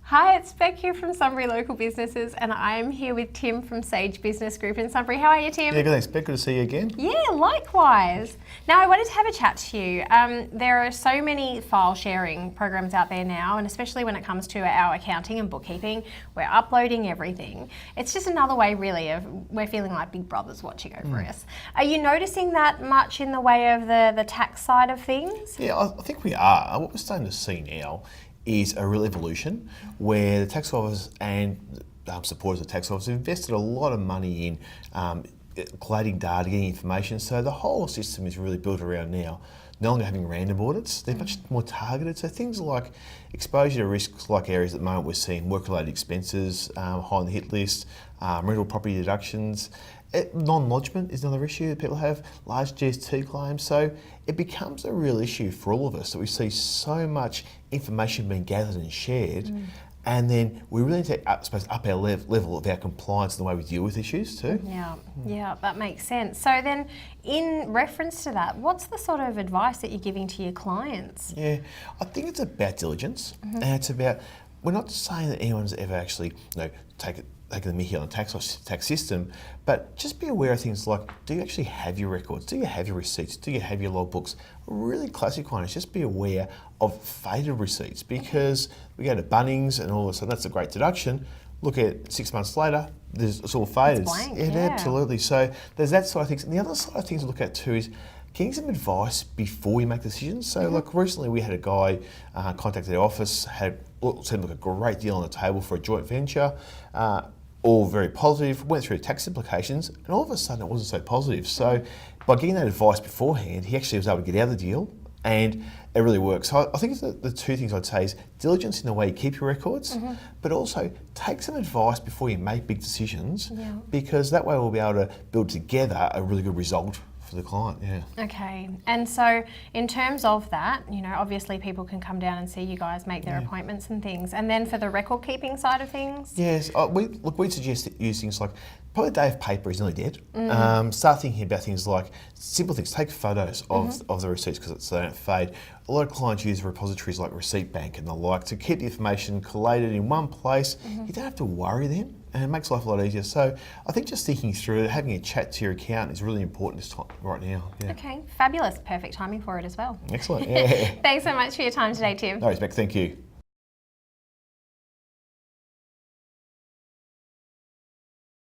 Hi, it's Beck here from Sunbury Local Businesses, and I'm here with Tim from Sage Business Group in Sunbury. How are you, Tim? Yeah, good, thanks, Beck. Good to see you again. Yeah, likewise. Now, I wanted to have a chat to you. There are so many file sharing programs out there now, and especially when it comes to our accounting and bookkeeping, we're uploading everything. It's just another way, really, of we're feeling like big brother's watching over us. Are you noticing that much in the way of the tax side of things? Yeah, I think we are. What we're starting to see now is a real evolution where the tax office and supporters of the tax office have invested a lot of money in collating data, getting information. So the whole system is really built around now no longer having random audits. They're much more targeted. So things like exposure to risks, like areas at the moment we're seeing work-related expenses, high on the hit list, rental property deductions. Non-lodgement is another issue that people have, large GST claims. So it becomes a real issue for all of us that we see so much information being gathered and shared. And then we really need to, up our level of our compliance and the way we deal with issues too. Yeah, that makes sense. So then, in reference to that, what's the sort of advice that you're giving to your clients? Yeah, I think it's about diligence, and it's about, we're not saying that anyone's ever actually, taken the mickey on the tax system, but just be aware of things like, do you actually have your records? Do you have your receipts? Do you have your logbooks? A really classic one is just be aware of faded receipts, because we go to Bunnings and all of a sudden that's a great deduction. Look at 6 months later, it's all faded. It's blank, yeah, absolutely. So there's that side of things. And the other side of things to look at too is getting some advice before we make decisions. So like recently we had a guy contact our office, seemed like a great deal on the table for a joint venture. All very positive, went through tax implications, and all of a sudden it wasn't so positive. So by getting that advice beforehand, he actually was able to get out of the deal, and it really works. So I think the two things I'd say is diligence in the way you keep your records, but also take some advice before you make big decisions, because that way we'll be able to build together a really good result for the client. Okay, and so in terms of that, obviously people can come down and see you guys, make their appointments and things. And then for the record keeping side of things? Yes, we'd suggest that use things like, probably a day of paper is nearly dead. Start thinking about things like simple things. Take photos of the receipts because they don't fade. A lot of clients use repositories like Receipt Bank and the like to keep the information collated in one place. You don't have to worry them, and it makes life a lot easier. So I think just thinking through it, having a chat to your accountant is really important this time, right now. Yeah. Okay, fabulous. Perfect timing for it as well. Excellent. Yeah. Thanks so much for your time today, Tim. No, respect. Thank you.